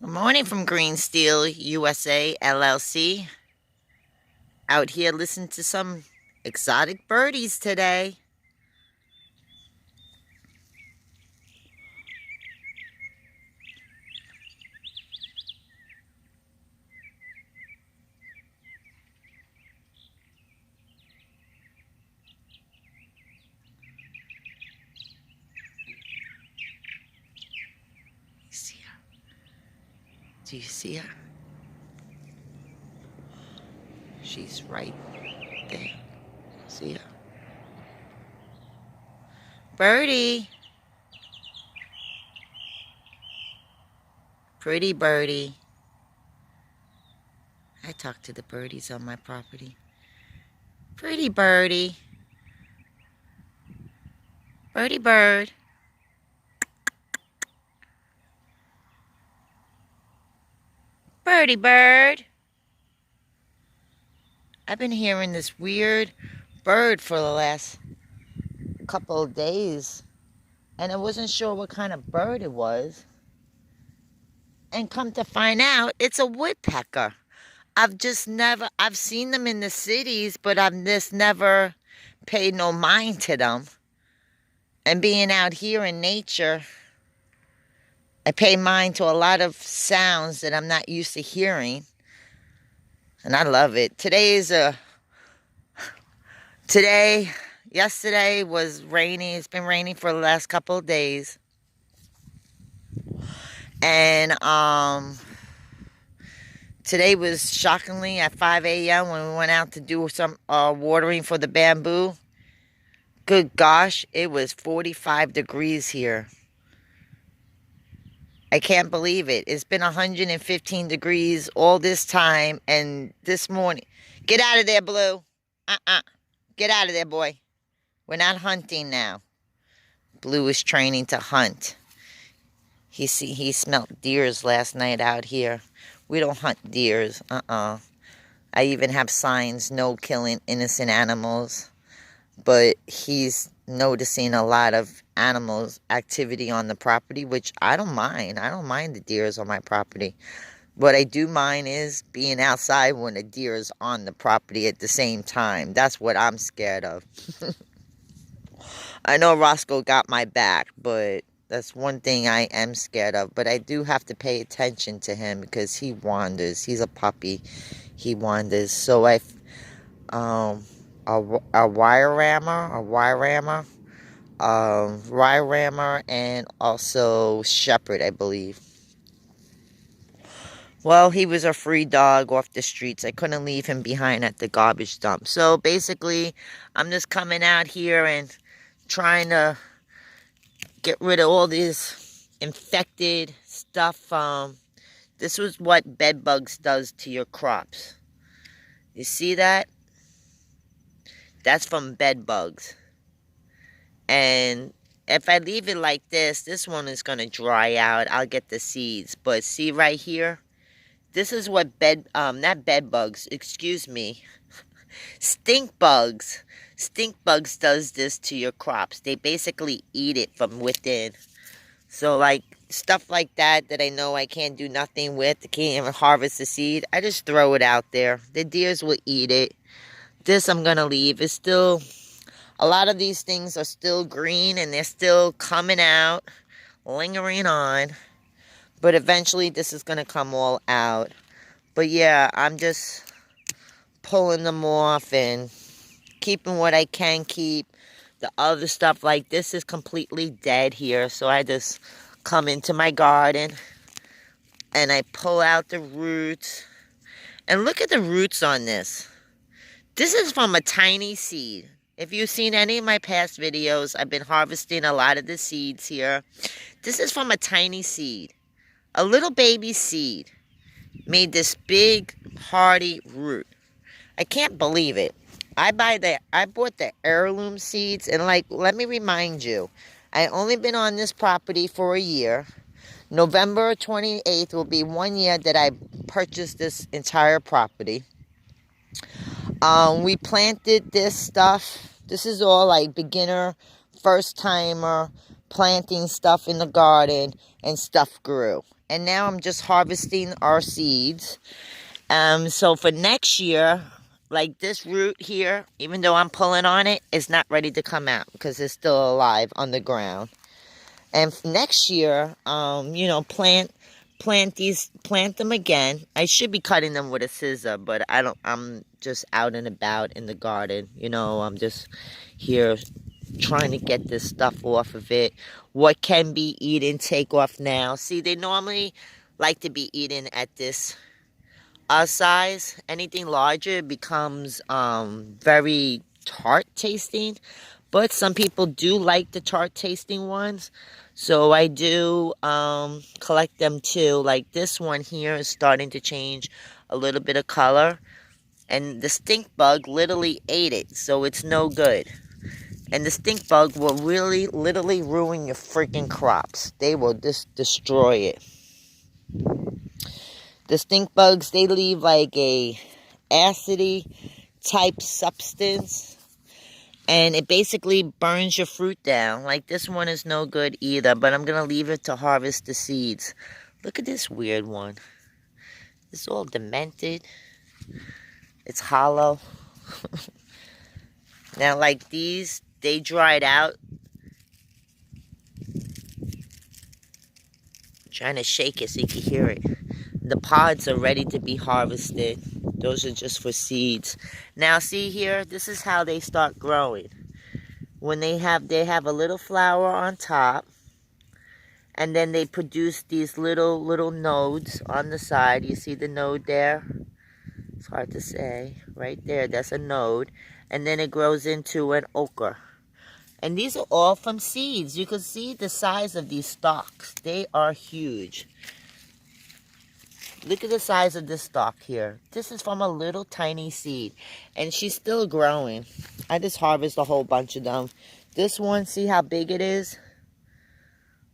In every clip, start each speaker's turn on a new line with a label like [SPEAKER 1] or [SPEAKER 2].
[SPEAKER 1] Good morning from Green Steel USA LLC. Out here listening to some exotic birdies today. See her? Do you see her? She's right there. See her? Birdie. Pretty birdie. I talk to the birdies on my property. Pretty birdie. Birdie bird. Birdie bird. I've been hearing this weird bird for the last couple of days, and I wasn't sure what kind of bird it was. And come to find out, it's a woodpecker. I've seen them in the cities, but I've just never paid no mind to them. And being out here in nature, I pay mind to a lot of sounds that I'm not used to hearing. And I love it. Yesterday was rainy. It's been raining for the last couple of days. And today was shockingly at 5 a.m. when we went out to do some watering for the bamboo. Good gosh, it was 45 degrees here. I can't believe it. It's been 115 degrees all this time, and this morning... Get out of there, Blue. Get out of there, boy. We're not hunting now. Blue is training to hunt. He smelled deers last night out here. We don't hunt deers. I even have signs, no killing innocent animals. But he's noticing a lot of animals activity on the property, which I don't mind. I don't mind the deers on my property. What I do mind is being outside when a deer is on the property at the same time. That's what I'm scared of. I know Roscoe got my back, but that's one thing I am scared of. But I do have to pay attention to him because he wanders. He's a puppy. He wanders. So a wire rammer, and also shepherd, I believe. Well, he was a free dog off the streets. I couldn't leave him behind at the garbage dump. So basically, I'm just coming out here and trying to get rid of all this infected stuff. This was what Bedbugs does to your crops. You see that? That's from Bedbugs. And if I leave it like this one is going to dry out. I'll get the seeds. But see right here? This is what not bedbugs, excuse me. Stinkbugs. Stinkbugs does this to your crops. They basically eat it from within. So like stuff like that I know I can't do nothing with. I can't even harvest the seed. I just throw it out there. The deers will eat it. This I'm going to leave. It's still, a lot of these things are still green and they're still coming out, lingering on. But eventually this is going to come all out. But yeah, I'm just pulling them off and keeping what I can keep. The other stuff like this is completely dead here. So I just come into my garden and I pull out the roots. And look at the roots on this. This is from a tiny seed. If you've seen any of my past videos, I've been harvesting a lot of the seeds here. This is from a tiny seed. A little baby seed made this big, hardy root. I can't believe it. I bought the heirloom seeds, and like, let me remind you, I only been on this property for a year. November 28th will be 1 year that I purchased this entire property. We planted this stuff. This is all like beginner, first timer, planting stuff in the garden. and stuff grew. And now I'm just harvesting our seeds. So for next year, like this root here, even though I'm pulling on it, it's not ready to come out because it's still alive on the ground. And next year, plant them again. I should be cutting them with a scissor, but I'm just out and about in the garden. I'm just here trying to get this stuff off of it. What can be eaten, take off now. See, they normally like to be eaten at this size. Anything larger becomes very tart tasting. But some people do like the tart tasting ones. So I do collect them too. Like this one here is starting to change a little bit of color. And the stink bug literally ate it. So it's no good. And the stink bug will really literally ruin your freaking crops. They will just destroy it. The stink bugs, they leave like a acidy type substance. And it basically burns your fruit down. Like this one is no good either. But I'm going to leave it to harvest the seeds. Look at this weird one. It's all demented. It's hollow. Now like these, they dried out. I'm trying to shake it so you can hear it. The pods are ready to be harvested. Those are just for seeds. Now see here, this is how they start growing. When they have a little flower on top, and then they produce these little nodes on the side. You see the node there? It's hard to say. Right there, that's a node. And then it grows into an okra. And these are all from seeds. You can see the size of these stalks. They are huge. Look at the size of this stalk here. This is from a little tiny seed. And she's still growing. I just harvest a whole bunch of them. This one, see how big it is?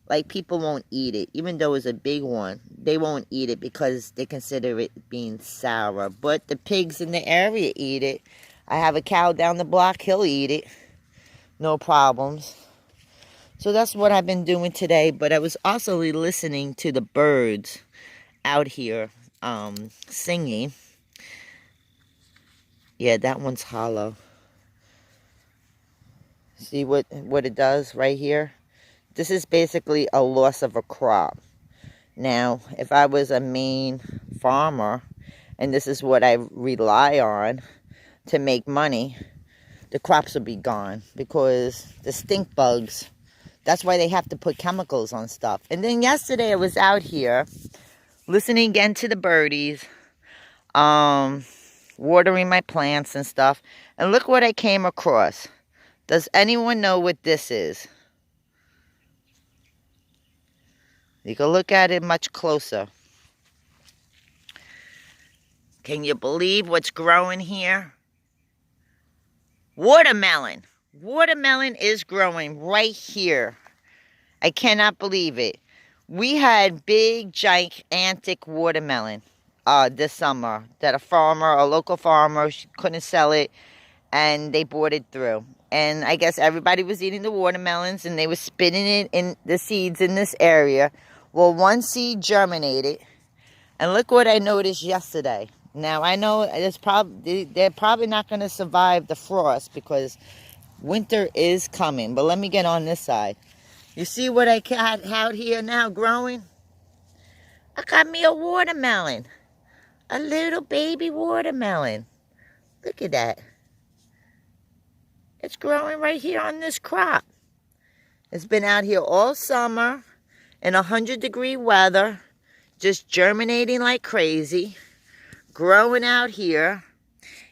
[SPEAKER 1] Like people won't eat it. Even though it's a big one. They won't eat it because they consider it being sour. But the pigs in the area eat it. I have a cow down the block. He'll eat it. No problems. So that's what I've been doing today. But I was also listening to the birds out here singing. Yeah, that one's hollow. See what it does right here? This is basically a loss of a crop. Now, if I was a main farmer and this is what I rely on to make money, the crops would be gone because the stink bugs, that's why they have to put chemicals on stuff. And then yesterday I was out here listening again to the birdies, watering my plants and stuff. And look what I came across. Does anyone know what this is? You can look at it much closer. Can you believe what's growing here? Watermelon. Watermelon is growing right here. I cannot believe it. We had big, gigantic watermelon this summer that a local farmer, couldn't sell it, and they bought it through. And I guess everybody was eating the watermelons, and they were spitting it in the seeds in this area. Well, one seed germinated, and look what I noticed yesterday. Now, I know they're probably not going to survive the frost because winter is coming. But let me get on this side. You see what I got out here now growing? I got me a watermelon. A little baby watermelon. Look at that. It's growing right here on this crop. It's been out here all summer in 100-degree weather, just germinating like crazy, growing out here.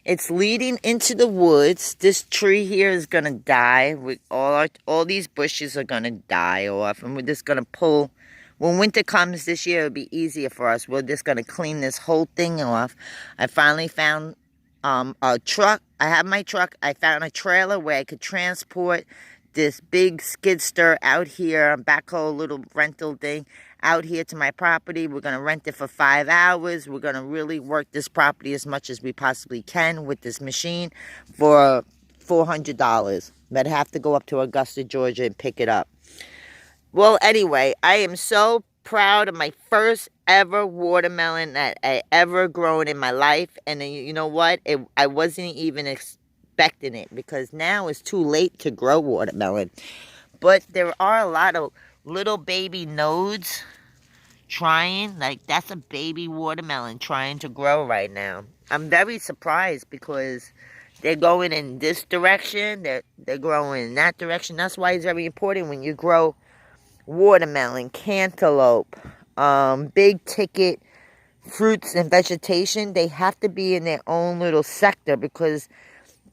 [SPEAKER 1] It's leading into the woods. This tree here is going to die. All these bushes are going to die off, and we're just going to pull. When winter comes this year, it'll be easier for us. We're just going to clean this whole thing off. I finally found a truck. I have my truck. I found a trailer where I could transport this big skid steer out here, backhoe little rental thing, out here to my property. We're going to rent it for 5 hours. We're going to really work this property as much as we possibly can with this machine for $400. But I have to go up to Augusta, Georgia and pick it up. Well, anyway, I am so proud of my first ever watermelon that I ever grown in my life. And then, you know what? I wasn't even expecting it because now it's too late to grow watermelon. But there are a lot of little baby nodes trying. Like, that's a baby watermelon trying to grow right now. I'm very surprised because they're going in this direction. They're growing in that direction. That's why it's very important when you grow watermelon, cantaloupe, big ticket fruits and vegetation. They have to be in their own little sector because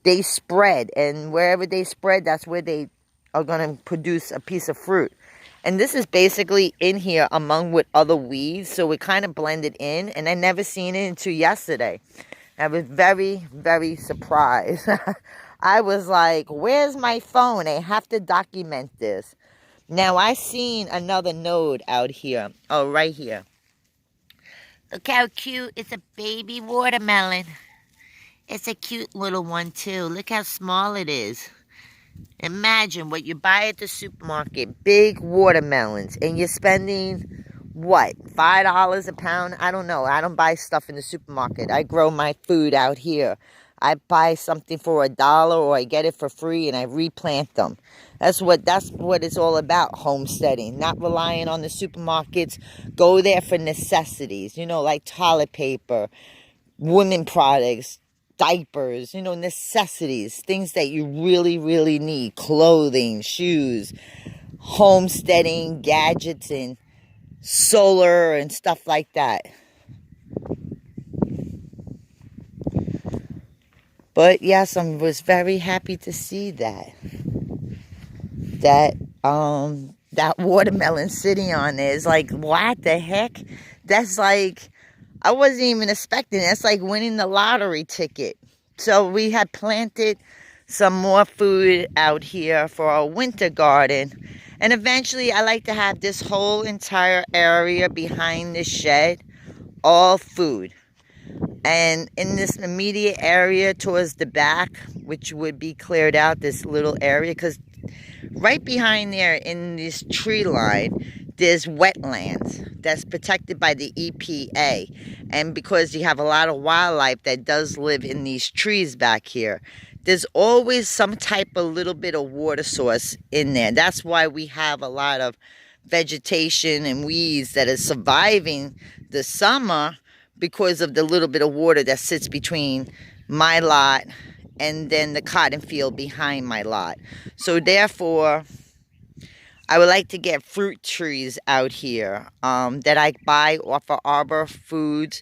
[SPEAKER 1] they spread, and wherever they spread, that's where they are going to produce a piece of fruit. And this is basically in here among with other weeds, so it kind of blended in, and I never seen it until yesterday. I was very, very surprised. I was like, where's my phone? I have to document this. Now, I seen another node out here. Oh, right here. Look how cute. It's a baby watermelon. It's a cute little one, too. Look how small it is. Imagine what you buy at the supermarket. Big watermelons. And you're spending, what, $5 a pound? I don't know. I don't buy stuff in the supermarket. I grow my food out here. I buy something for $1 or I get it for free and I replant them. That's what it's all about, homesteading. Not relying on the supermarkets. Go there for necessities, like toilet paper, women products, diapers, necessities, things that you really, really need. Clothing, shoes, homesteading, gadgets, and solar and stuff like that. But yes, I was very happy to see that watermelon sitting on there. Is like, what the heck? That's like, I wasn't even expecting it. That's like winning the lottery ticket. So we had planted some more food out here for our winter garden. And eventually I like to have this whole entire area behind the shed all food. And in this immediate area towards the back, which would be cleared out, this little area, because right behind there in this tree line, there's wetlands that's protected by the EPA. And because you have a lot of wildlife that does live in these trees back here, there's always some type of little bit of water source in there. That's why we have a lot of vegetation and weeds that are surviving the summer because of the little bit of water that sits between my lot and then the cotton field behind my lot. So therefore, I would like to get fruit trees out here that I buy off of Arbor Foods,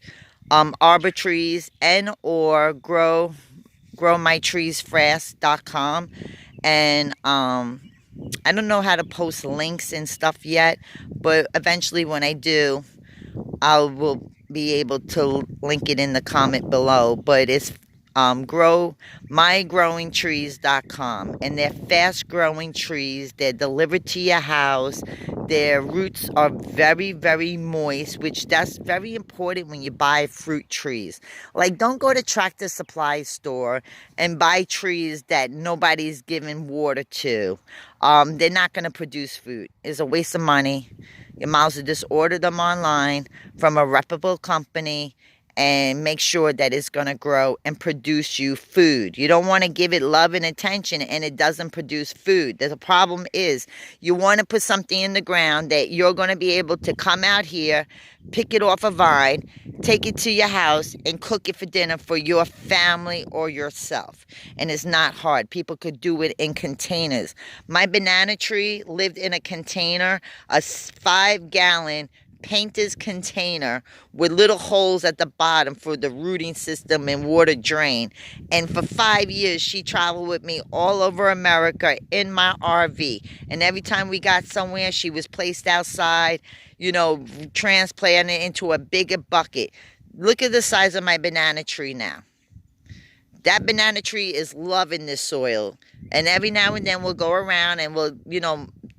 [SPEAKER 1] Arbor Trees, and or growmytreesfast.com. And I don't know how to post links and stuff yet, but eventually when I do, I will be able to link it in the comment below. But it's growmygrowingtrees.com, and they're fast growing trees. They're delivered to your house. Their roots are very, very moist, which that's very important when you buy fruit trees. Like, don't go to Tractor Supply store and buy trees that nobody's giving water to. They're not going to produce fruit. It's a waste of money. You might as well just order them online from a reputable company and make sure that it's going to grow and produce you food. You don't want to give it love and attention and it doesn't produce food. The problem is you want to put something in the ground that you're going to be able to come out here, pick it off a vine, take it to your house, and cook it for dinner for your family or yourself. And it's not hard. People could do it in containers. My banana tree lived in a container, a 5-gallon painter's container with little holes at the bottom for the rooting system and water drain. And for 5 years, she traveled with me all over America in my RV. And every time we got somewhere, she was placed outside, transplanted into a bigger bucket. Look at the size of my banana tree now. That banana tree is loving this soil. And every now and then we'll go around and we'll,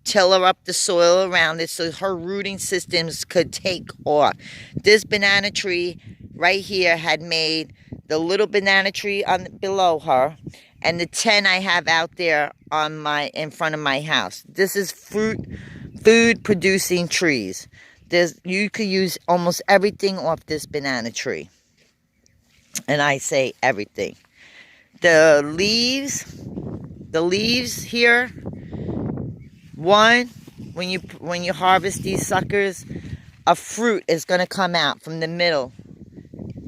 [SPEAKER 1] tiller up the soil around it so her rooting systems could take off. This banana tree right here had made the little banana tree below her and the 10 I have out there in front of my house. This is fruit food producing trees. You could use almost everything off this banana tree. And I say everything. The leaves here, when you harvest these suckers, a fruit is going to come out from the middle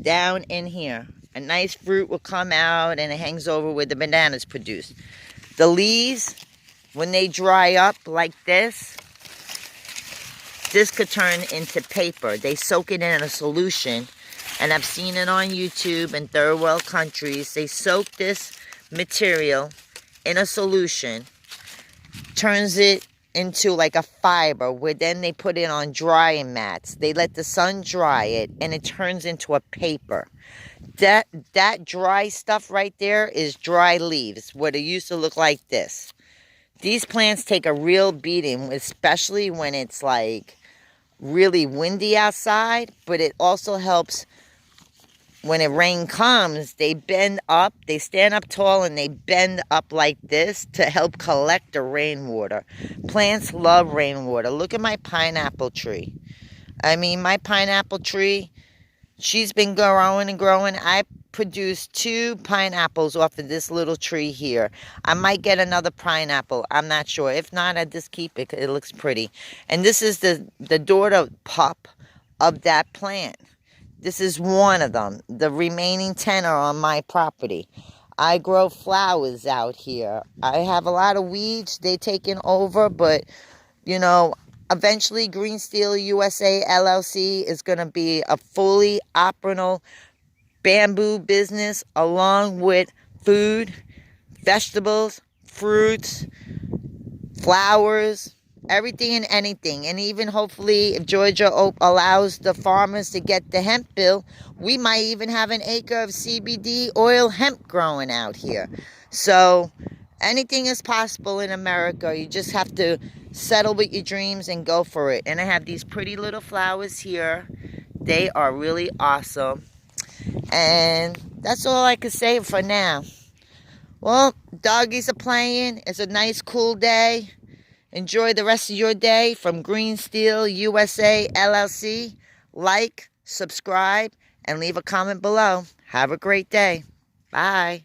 [SPEAKER 1] down in here. A nice fruit will come out and it hangs over where the bananas produce. The leaves, when they dry up like this could turn into paper. They soak it in a solution, and I've seen it on YouTube in third world countries. They soak this material in a solution, turns it into like a fiber, where then they put it on drying mats. They let the sun dry it, and it turns into a paper. That dry stuff right there is dry leaves, what it used to look like this. These plants take a real beating, especially when it's like really windy outside, but it also helps when a rain comes. They bend up, they stand up tall, and they bend up like this to help collect the rainwater. Plants love rainwater. Look at my pineapple tree. I mean, my pineapple tree, she's been growing and growing. I produced 2 pineapples off of this little tree here. I might get another pineapple. I'm not sure. If not, I just keep it. It looks pretty. And this is the daughter pup of that plant. This is one of them. The remaining 10 are on my property. I grow flowers out here. I have a lot of weeds. They taken over, but, you know, eventually Green Steel USA LLC is going to be a fully operational bamboo business, along with food, vegetables, fruits, flowers, everything and anything. And even hopefully, if Georgia allows the farmers to get the hemp bill, we might even have an acre of CBD oil hemp growing out here. So anything is possible in America. You just have to settle with your dreams and go for it. And I have these pretty little flowers here. They are really awesome. And that's all I can say for now. Well, doggies are playing. It's a nice, cool day. Enjoy the rest of your day from Green Steel USA LLC. Like, subscribe, and leave a comment below. Have a great day. Bye.